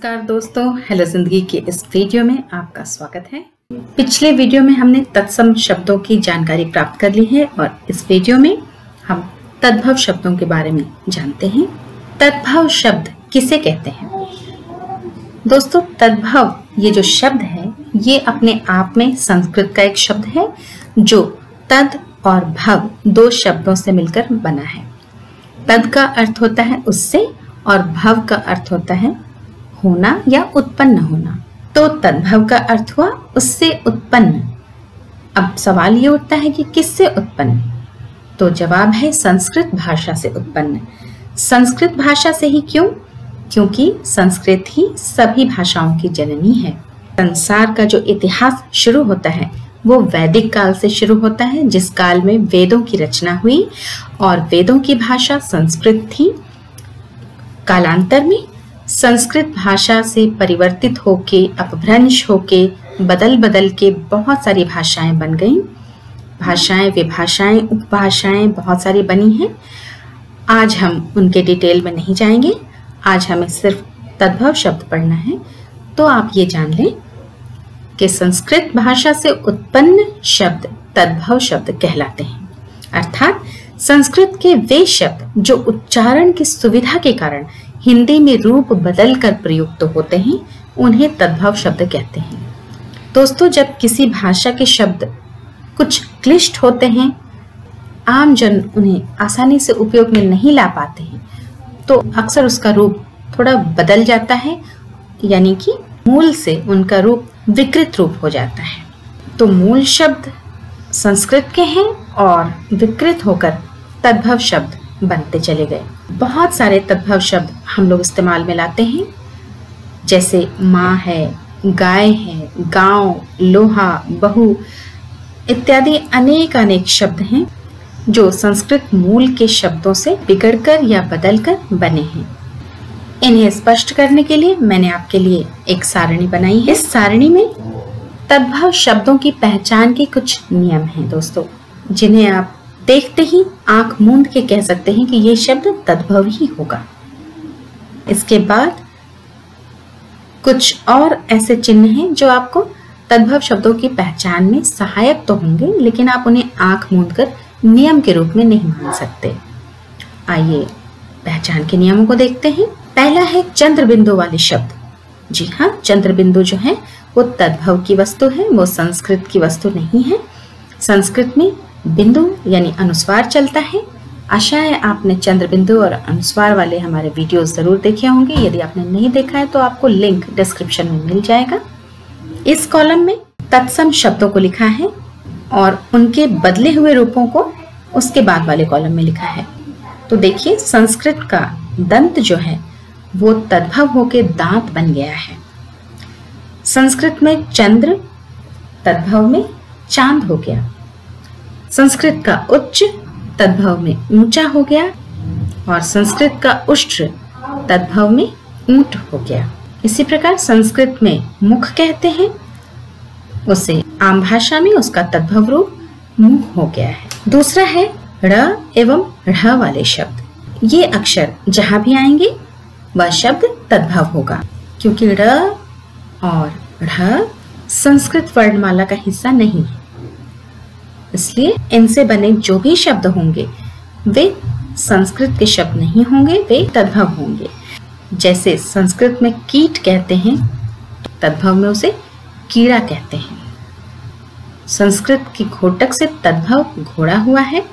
नमस्कार दोस्तों, हेलो जिंदगी के इस वीडियो में आपका स्वागत है। पिछले वीडियो में हमने तत्सम शब्दों की जानकारी प्राप्त कर ली है और इस वीडियो में हम तद्भव शब्दों के बारे में जानते हैं। तद्भव शब्द किसे कहते हैं? दोस्तों, तद्भव ये जो शब्द है ये अपने आप में संस्कृत का एक शब्द है जो तद और भव दो शब्दों से मिलकर बना है। तद का अर्थ होता है उससे और भव का अर्थ होता है होना या उत्पन्न होना। तो तद्भव का अर्थ हुआ उससे उत्पन्न। अब सवाल ये उठता है कि किससे उत्पन्न? तो जवाब है संस्कृत भाषा से उत्पन्न। संस्कृत भाषा से ही क्यों? क्योंकि संस्कृत ही सभी भाषाओं की जननी है। संसार का जो इतिहास शुरू होता है वो वैदिक काल से शुरू होता है, जिस काल में वेदों की रचना हुई और वेदों की भाषा संस्कृत थी। कालांतर में संस्कृत भाषा से परिवर्तित होके, अपभ्रंश होके, बदल बदल के बहुत सारी भाषाएं बन गईं। भाषाएं, विभाषाएं, उपभाषाएं बहुत सारी बनी हैं। आज हम उनके डिटेल में नहीं जाएंगे। आज हमें सिर्फ तद्भव शब्द पढ़ना है। तो आप ये जान लें कि संस्कृत भाषा से उत्पन्न शब्द तद्भव शब्द कहलाते हैं। अर्थात संस्कृत के वे शब्द जो उच्चारण की सुविधा के कारण हिंदी में रूप बदलकर प्रयुक्त होते हैं उन्हें तद्भव शब्द कहते हैं। दोस्तों, जब किसी भाषा के शब्द कुछ क्लिष्ट होते हैं, आम जन उन्हें आसानी से उपयोग में नहीं ला पाते हैं, तो अक्सर उसका रूप थोड़ा बदल जाता है, यानी कि मूल से उनका रूप विकृत रूप हो जाता है। तो मूल शब्द संस्कृत के हैं और विकृत होकर तद्भव शब्द बनते चले गए। बहुत सारे तद्भव शब्द हम लोग इस्तेमाल में लाते हैं, जैसे माँ है, गाय है, गांव, लोहा, बहू इत्यादि अनेक शब्द हैं जो संस्कृत मूल के शब्दों से बिगड़कर या बदलकर बने हैं। इन्हें स्पष्ट करने के लिए मैंने आपके लिए एक सारणी बनाई है। इस सारणी में तद्भव शब्दों की पहचान के कुछ नियम हैं दोस्तों, जिन्हें आप देखते ही आंख मूंद के कह सकते हैं कि ये शब्द तद्भव ही होगा। इसके बाद कुछ और ऐसे चिन्ह हैं जो आपको तद्भव शब्दों की पहचान में सहायक तो होंगे, लेकिन आप उन्हें आंख मूंद कर नियम के रूप में नहीं मान सकते। आइए पहचान के नियमों को देखते हैं। पहला है चंद्र बिंदु वाले शब्द। जी हाँ, चंद्र बिंदु जो है वो तद्भव की वस्तु है, वो संस्कृत की वस्तु नहीं है। संस्कृत में बिंदु यानी अनुस्वार चलता है। आशा है आपने चंद्र बिंदु और अनुस्वार वाले हमारे वीडियोस जरूर देखे होंगे। यदि आपने नहीं देखा है तो आपको लिंक डिस्क्रिप्शन में मिल जाएगा। इस कॉलम में तत्सम शब्दों को लिखा है और उनके बदले हुए रूपों को उसके बाद वाले कॉलम में लिखा है। तो देखिए, संस्कृत का दंत जो है वो तद्भव होके दांत बन गया है। संस्कृत में चंद्र तद्भव में चांद हो गया। संस्कृत का उच्च तद्भव में ऊंचा हो गया और संस्कृत का उष्ट्र तद्भव में ऊंट हो गया। इसी प्रकार संस्कृत में मुख कहते हैं, उसे आम भाषा में उसका तद्भव रूप मुंह हो गया है। दूसरा है ड़ एवं ढ़ वाले शब्द। ये अक्षर जहां भी आएंगे वह शब्द तद्भव होगा, क्योंकि ड़ और ढ़ संस्कृत वर्णमाला का हिस्सा नहीं है। इसलिए इनसे बने जो भी शब्द होंगे वे संस्कृत के शब्द नहीं होंगे, वे तद्भव होंगे। जैसे संस्कृत में कीट कहते हैं, तद्भव में उसे कीड़ा कहते हैं। संस्कृत की घोटक से तद्भव घोड़ा हुआ है।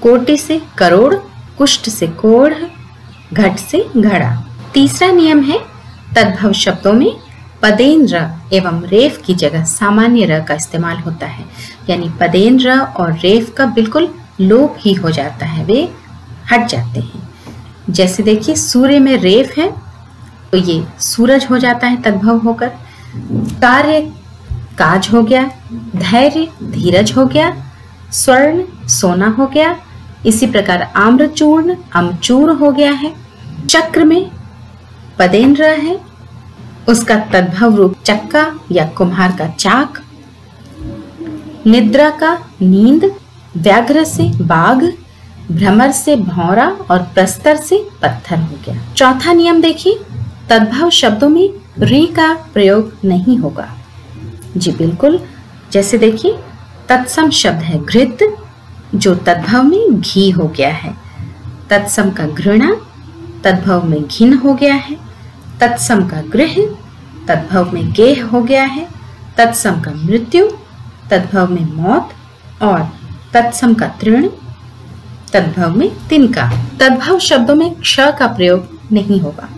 कोटि से करोड़, कुष्ठ से कोढ़, घट से घड़ा। तीसरा नियम है तद्भव शब्दों में पदेन र एवं रेफ की जगह सामान्य र का इस्तेमाल होता है, यानी पदेन र और रेफ का बिल्कुल लोप ही हो जाता है, वे हट जाते हैं। जैसे देखिए, सूर्य में रेफ है तो ये सूरज हो जाता है तद्भव होकर। कार्य काज हो गया, धैर्य धीरज हो गया, स्वर्ण सोना हो गया। इसी प्रकार आम्रचूर्ण अमचूर हो गया है। चक्र में पदेन र है, उसका तद्भव रूप चक्का या कुम्हार का चाक। निद्रा का नींद, व्याघ्र से बाघ, भ्रमर से भौरा और प्रस्तर से पत्थर हो गया। चौथा नियम देखिए, तद्भव शब्दों में री का प्रयोग नहीं होगा। जी बिल्कुल, जैसे देखिए तत्सम शब्द है घृत, जो तद्भव में घी हो गया है। तत्सम का घृणा तद्भव में घिन हो गया है। तत्सम का गृह तद्भव में गेह हो गया है। तत्सम का मृत्यु तद्भव में मौत, और तत्सम का तृण तद्भव में तिनका। तद्भव शब्दों में क्ष का प्रयोग नहीं होगा।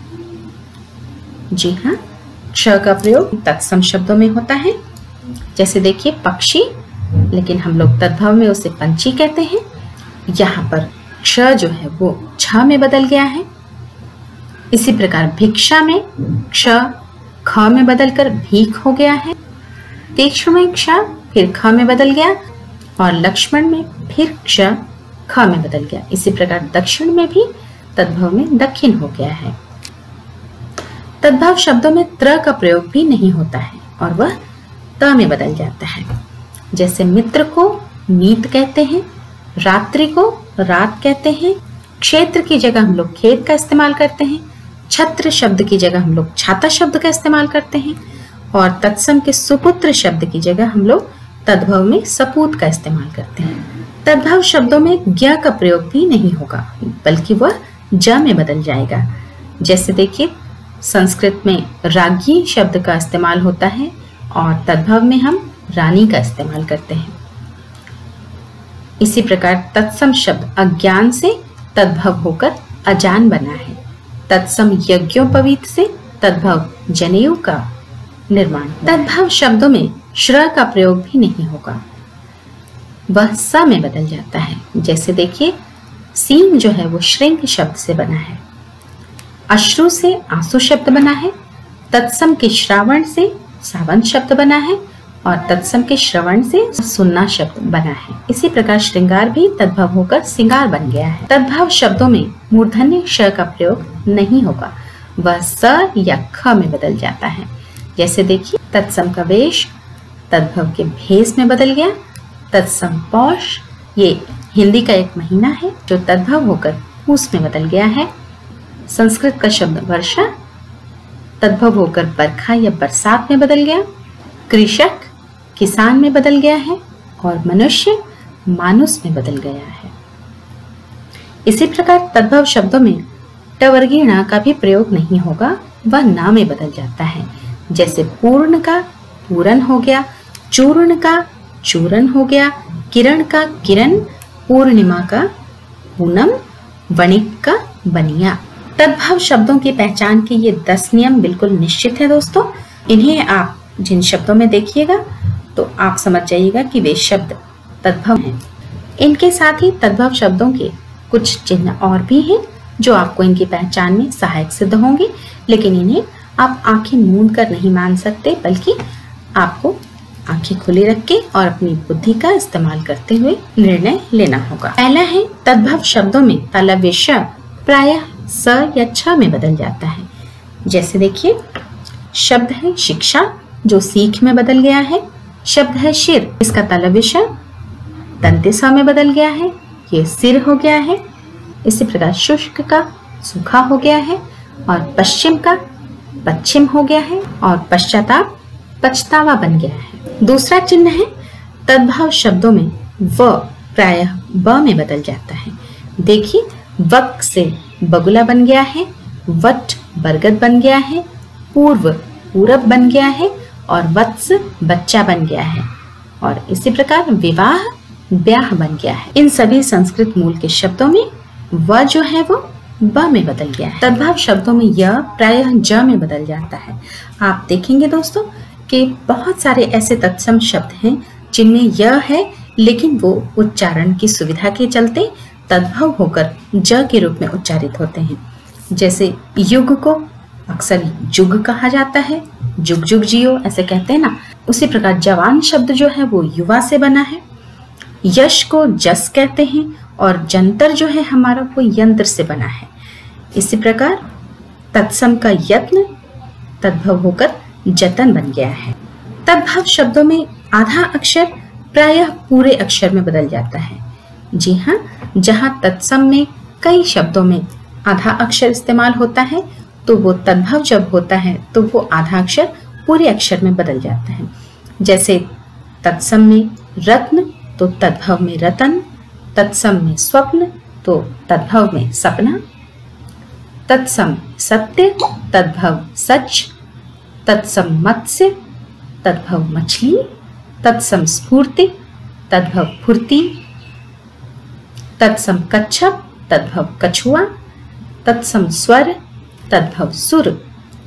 जी हाँ, क्ष का प्रयोग तत्सम शब्दों में होता है। जैसे देखिए पक्षी, लेकिन हम लोग तद्भव में उसे पंछी कहते हैं। यहाँ पर क्ष जो है वो छ में बदल गया है। इसी प्रकार भिक्षा में क्ष ख में बदलकर भीख हो गया है। तीक्ष्ण में क्ष फिर ख में बदल गया, और लक्ष्मण में फिर क्ष ख में बदल गया। इसी प्रकार दक्षिण में भी तद्भव में दक्षिण हो गया है। तद्भव शब्दों में त्र का प्रयोग भी नहीं होता है और वह त में बदल जाता है। जैसे मित्र को मीत कहते हैं, रात्रि को रात कहते हैं, क्षेत्र की जगह हम लोग खेत का इस्तेमाल करते हैं, छत्र शब्द की जगह हम लोग छाता शब्द का इस्तेमाल करते हैं, और तत्सम के सुपुत्र शब्द की जगह हम लोग तद्भव में सपूत का इस्तेमाल करते हैं। तद्भव शब्दों में ज्ञ का प्रयोग भी नहीं होगा, बल्कि वह ज में बदल जाएगा। जैसे देखिए संस्कृत में राज्ञी शब्द का इस्तेमाल होता है और तद्भव में हम रानी का इस्तेमाल करते हैं। इसी प्रकार तत्सम शब्द अज्ञान से तद्भव होकर अजान बना है। तत्सम यज्ञोपवीत से तद्भव जनेऊ का निर्माण। तद्भव शब्दों में श्र का प्रयोग भी नहीं होगा, वह स में बदल जाता है। जैसे देखिए सींग जो है वो श्रृंग शब्द से बना है। अश्रु से आंसू शब्द बना है। तत्सम के श्रावण से सावन शब्द बना है, और तत्सम के श्रवण से सुनना शब्द बना है। इसी प्रकार श्रृंगार भी तद्भव होकर सिंगार बन गया है। तद्भव शब्दों में मूर्धन्य श का प्रयोग नहीं होगा, वह स या ख में बदल जाता है। जैसे देखिए तत्सम का वेश तद्भव के भेष में बदल गया। तत्सम पौष, ये हिंदी का एक महीना है जो तद्भव होकर पूस में बदल गया है। संस्कृत का शब्द वर्षा तद्भव होकर बरखा या बरसात में बदल गया। कृषक किसान में बदल गया है, और मनुष्य मानुष में बदल गया है। इसी प्रकार तद्भव शब्दों में टवर्गीय ण का भी प्रयोग नहीं होगा, वह न में बदल जाता है। जैसे पूर्ण का पूरन हो गया, चूर्ण का चूरन हो गया, किरण का किरण, पूर्णिमा का पूनम, वणिक का बनिया। तद्भव शब्दों की पहचान के ये 10 नियम बिल्कुल निश्चित है दोस्तों। इन्हें आप जिन शब्दों में देखिएगा तो आप समझ जाइएगा कि वे शब्द तद्भव हैं। इनके साथ ही तद्भव शब्दों के कुछ चिन्ह और भी हैं जो आपको इनकी पहचान में सहायक सिद्ध होंगे, लेकिन इन्हें आप आंखें मूंद कर नहीं मान सकते, बल्कि आपको आंखें खुली रख के और अपनी बुद्धि का इस्तेमाल करते हुए निर्णय लेना होगा। पहला है तद्भव शब्दों में तालव्य श प्रायः स या छ में बदल जाता है। जैसे देखिए शब्द है शिक्षा जो सीख में बदल गया है। शब्द है शिर, इसका तालव्य श दंते स में बदल गया है, ये सिर हो गया है। इसी प्रकार शुष्क का सूखा हो गया है, और पश्चिम का पश्चिम हो गया है, और पश्चाताप पछतावा बन गया है। दूसरा चिन्ह है तद्भव शब्दों में व प्रायः ब में बदल जाता है। देखिए वक से बगुला बन गया है, वट बरगद बन गया है, पूर्व पूरब बन गया है, और वत्स बच्चा बन गया है, और इसी प्रकार विवाह ब्याह बन गया है। इन सभी संस्कृत मूल के शब्दों में व जो है वो ब में बदल गया है। तद्भव शब्दों में य प्रायः ज में बदल जाता है। आप देखेंगे दोस्तों कि बहुत सारे ऐसे तत्सम शब्द हैं जिनमें य है, लेकिन वो उच्चारण की सुविधा के चलते तद्भव होकर ज के रूप में उच्चारित होते हैं। जैसे युग को अक्सर जुग कहा जाता है, जुग जुग जियो ऐसे कहते हैं ना। उसी प्रकार जवान शब्द जो है वो युवा से बना है। यश को जस कहते हैं, और जंतर जो है हमारा वो यंत्र से बना है। इसी प्रकार तत्सम का यत्न तद्भव होकर जतन बन गया है। तद्भव शब्दों में आधा अक्षर प्रायः पूरे अक्षर में बदल जाता है। जी हाँ, जहाँ तत्सम में कई शब्दों में आधा अक्षर इस्तेमाल होता है, तो वो तद्भव जब होता है तो वो आधा अक्षर पूरे अक्षर में बदल जाता है। जैसे तत्सम में रत्न तो तद्भव में रतन, तत्सम में स्वप्न तो तद्भव में सपना, तत्सम सत्य तद्भव सच, तत्सम मत्स्य तद्भव मछली, तत्सम स्फूर्ति तद्भव फुर्ती, तत्सम कच्छप तद्भव कछुआ, तत्सम स्वर तद्भव सुर,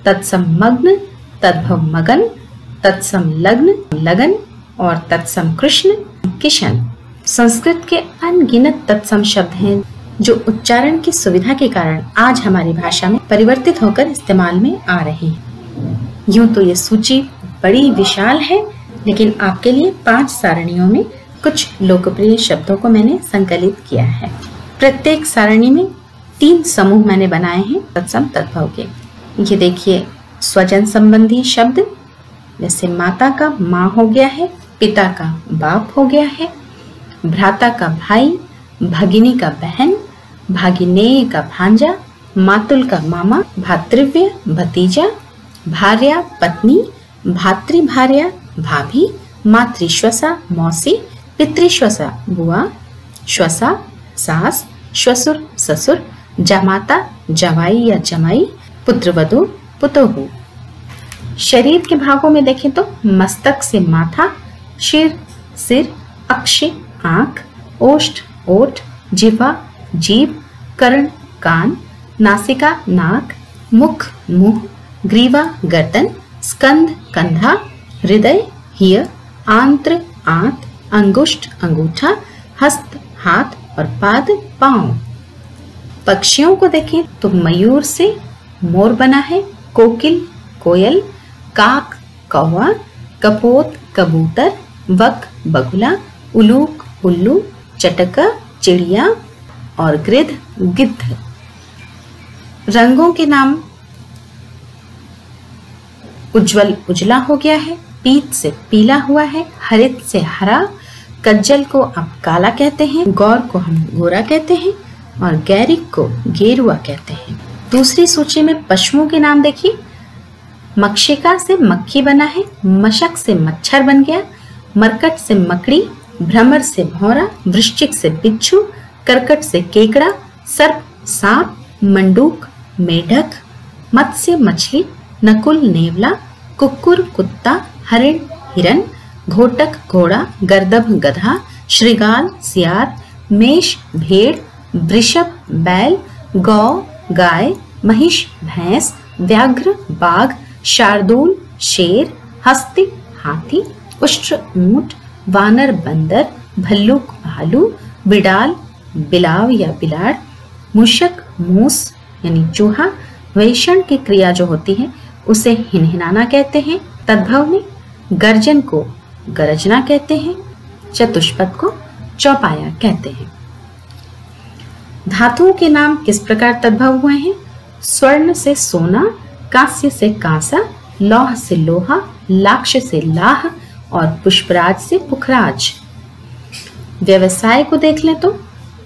तत्सम मग्न तद्भव मगन, तत्सम लग्न लगन और तत्सम कृष्ण किशन। संस्कृत के अनगिनत तत्सम शब्द हैं जो उच्चारण की सुविधा के कारण आज हमारी भाषा में परिवर्तित होकर इस्तेमाल में आ रहे हैं। यूं तो ये सूची बड़ी विशाल है, लेकिन आपके लिए 5 सारणियों में कुछ लोकप्रिय शब्दों को मैंने संकलित किया है। प्रत्येक सारणी में 3 समूह मैंने बनाए हैं तत्सम तद्भव के। ये देखिए, स्वजन संबंधी शब्द, जैसे माता का माँ हो गया है, पिता का बाप हो गया है, भ्राता का भाई, भगिनी का बहन, भागिनेय का भांजा, मातुल का मामा, भातृव्य भतीजा, भार्या पत्नी, भातृभार्या भाभी, मातृश्वसा मौसी, पितृश्वसा बुआ, श्वसा सास, श्वसुर ससुर, जमाता जवाई या जमाई, पुत्रवधू पुतोहू। शरीर के भागों में देखें तो मस्तक से माथा, शिर सिर, अक्ष आंख, ओष्ठ ओठ, जिह्वा जीभ, कर्ण कान, नासिका नाक, मुख मुंह, ग्रीवा गर्दन, स्कंध कंधा, हृदय हिय, आंत्र आंत, अंगुष्ठ अंगूठा, हस्त हाथ और पाद पांव। पक्षियों को देखें तो मयूर से मोर बना है, कोकिल कोयल, काक कौवा, कपोत कबूतर, वक बगुला, उलूक उल्लू, चटका चिड़िया और गिद्ध गिद्ध। रंगों के नाम, उज्जवल उजला हो गया है, पीत से पीला हुआ है, हरित से हरा, कज्जल को आप काला कहते हैं, गौर को हम गोरा कहते हैं और गैरिक को गेरुआ कहते हैं। दूसरी सूची में पशुओं के नाम देखिए, मक्षिका से मक्खी बना है, मशक से मच्छर बन गया, मरकट से मकड़ी, भ्रमर से भौरा, वृश्चिक से बिच्छू, करकट से केकड़ा, सर्प सांप, मंडूक मेढक, मत्स्य मछली, नकुल नेवला, कुक्कुर कुत्ता, हरिण हिरन, घोटक घोड़ा, गर्दभ गधा, श्रृगाल सियार, मेष भेड़, वृषभ बैल, गौ गाय, महिष भैंस, व्याघ्र बाघ, शार्दूल शेर, हस्ती हाथी, उष्ट्र ऊंट, वानर बंदर, भल्लूक भालू, बिडाल बिलाव या बिलाड़, मूषक मूस यानी चूहा। वैषण की क्रिया जो होती है उसे हिनहिनाना कहते हैं। तद्भव में गर्जन को गरजना कहते हैं, चतुष्पद को चौपाया कहते हैं। धातुओं के नाम किस प्रकार तद्भव हुए हैं? स्वर्ण से सोना, कांस्य से कांसा, लौह से लोहा, लाक्ष से लाह और पुष्पराज से पुखराज। व्यवसाय को देख लें तो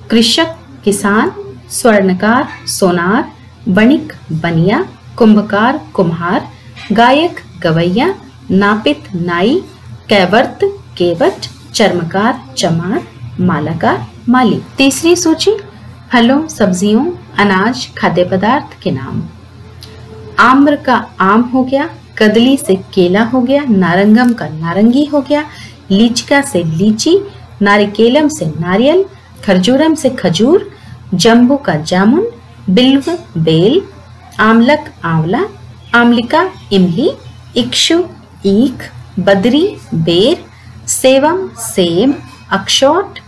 कृषक किसान, स्वर्णकार सोनार, वणिक बनिया, कुंभकार कुम्हार, गायक गवैया, नापित नाई, कैवर्त केवट, चर्मकार चमार, मालाकार माली। तीसरी सूची फलों सब्जियों अनाज खाद्य पदार्थ के नाम। आम्र का आम हो गया, कदली से केला हो गया, नारंगम का नारंगी हो गया, लीचिका से लीची, नारिकेलम से नारियल, खरजूरम से खजूर, जम्बू का जामुन, बिल्व बेल, आमलक आंवला, आमलिका इमली, इक्षु ईख, बदरी बेर, सेवम सेब, अक्षौट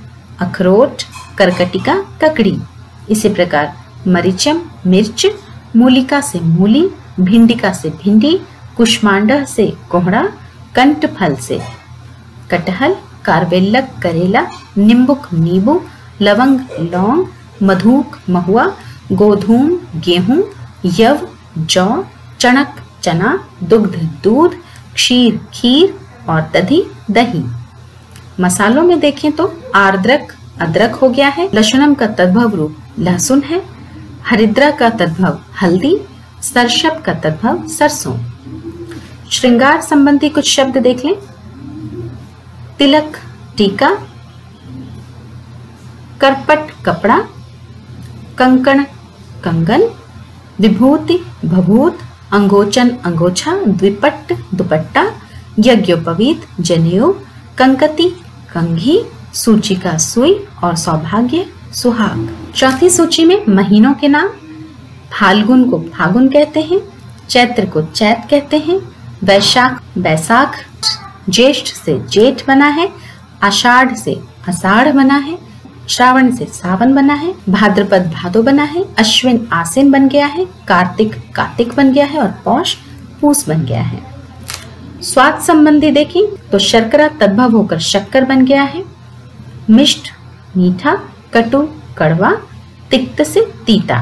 अखरोट, करकटिका ककड़ी। इसी प्रकार मरीचम मिर्च, मूलिका से मूली, भिंडिका से भिंडी, कुष्मांडा से कोहड़ा, कंटफल से कटहल, कारवेलक करेला, निम्बुक नींबू, लवंग लौंग, मधुक महुआ, गोधूम गेहूं, यव जौ, चणक चना, दुग्ध दूध, क्षीर खीर और दधी दही। मसालों में देखें तो आर्द्रक अदरक हो गया है, लशुनम का तद्भव रूप लहसुन है, हरिद्रा का तद्भव हल्दी, सर शब्द का तद्भव सरसों। श्रृंगार संबंधी कुछ शब्द देख लें। तिलक टीका, करपट कपड़ा, कंकण कंगन, विभूति भभूत, अंगोचन अंगोछा, द्विपट्ट दुपट्टा, यज्ञोपवीत जनेऊ, कंकती कंघी, सूचिका सुई और सौभाग्य सुहाग। चौथी सूची में महीनों के नाम। फाल्गुन को फागुन कहते हैं, चैत्र को चैत कहते हैं, वैशाख बैसाख, ज्येष्ठ से जेठ बना है, आषाढ़ से आषाढ़ बना है, श्रावण से सावन बना है, भाद्रपद भादो बना है, अश्विन आसिन बन गया है, कार्तिक कातिक बन गया है और पौष पूस बन गया है। स्वाद संबंधी देखें तो शर्करा तद्भव होकर शक्कर बन गया है, मिष्ट मीठा, कटु कड़वा, तिक्त से तीता।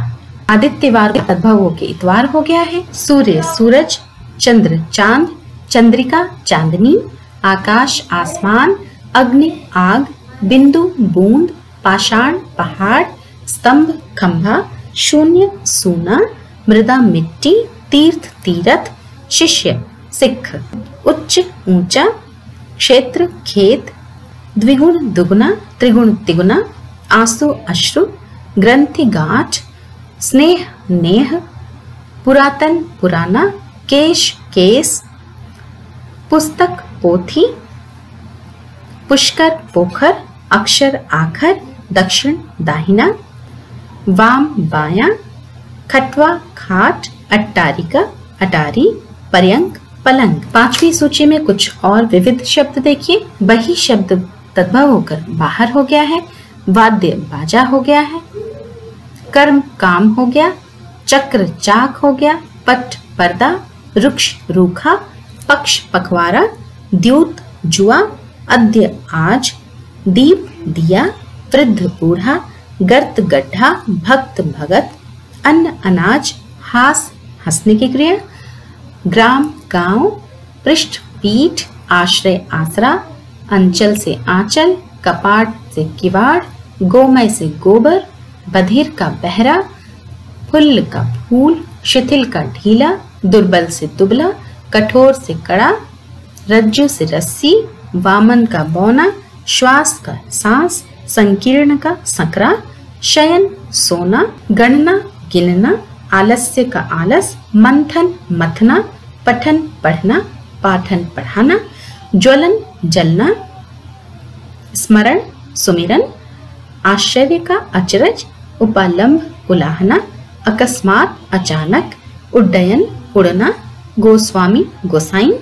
आदित्यवार का तद्भव होकर इतवार हो गया है, सूर्य सूरज, चंद्र चांद, चंद्रिका चांदनी, आकाश आसमान, अग्नि आग, बिंदु बूंद, पाषाण पहाड़, स्तंभ खंभा, शून्य सूना, मृदा मिट्टी, तीर्थ तीरथ, शिष्य सिख, उच्च ऊंचा, क्षेत्र खेत, द्विगुण दुगुना, त्रिगुण तिगुना, आंसू अश्रु, ग्रंथि गांठ, स्नेह नेह, पुरातन पुराना, केश केस, पुस्तक पोथी, पुष्कर पोखर, अक्षर आखर, दक्षिण दाहिना, वाम बायां, खटवा खाट, अट्टारिका अटारी, पर्यंक पलंग। पांचवी सूची में कुछ और विविध शब्द देखिए। वही शब्द तद्भव होकर बाहर हो गया है, वाद्य बाजा हो गया है, कर्म काम हो गया, चक्र चाक हो गया, पट पर्दा, वृक्ष रूखा, पक्ष पखवारा, द्यूत जुआ, अद्य आज, दीप दिया, वृद्ध बूढ़ा, गर्त गड्ढा, भक्त भगत, अन्न अनाज, हास हंसने की क्रिया, ग्राम गांव, पृष्ठ पीठ, आश्रय आसरा, अंचल से आंचल, कपाट से किवाड़, गोमय से गोबर, बधिर का बहरा, फुल्ल का फूल, शिथिल का ढीला, दुर्बल से दुबला, कठोर से कड़ा, रज्जु से रस्सी, वामन का बौना, श्वास का सांस, संकीर्ण का सकरा, शयन सोना, गणना गिनना, आलस्य का आलस, मंथन मथना, पठन पढ़ना, पाठन पढ़ाना, ज्वलन जलना, स्मरण सुमिरन, आश्चर्य का अचरज, उपालंब उलाहना, अकस्मात अचानक, उड्डयन उड़ना, गोस्वामी गोसाइन,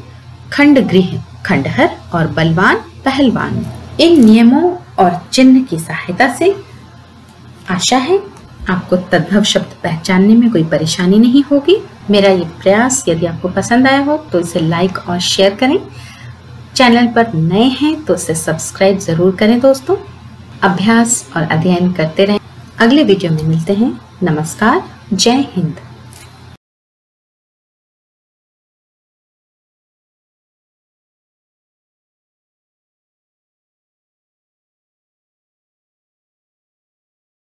खंड गृह खंडहर और बलवान पहलवान। इन नियमों और चिन्ह की सहायता से आशा है आपको तद्भव शब्द पहचानने में कोई परेशानी नहीं होगी। मेरा ये प्रयास यदि आपको पसंद आया हो तो इसे लाइक और शेयर करें। चैनल पर नए हैं तो इसे सब्सक्राइब जरूर करें दोस्तों। अभ्यास और अध्ययन करते रहें। अगले वीडियो में मिलते हैं। नमस्कार, जय हिंद।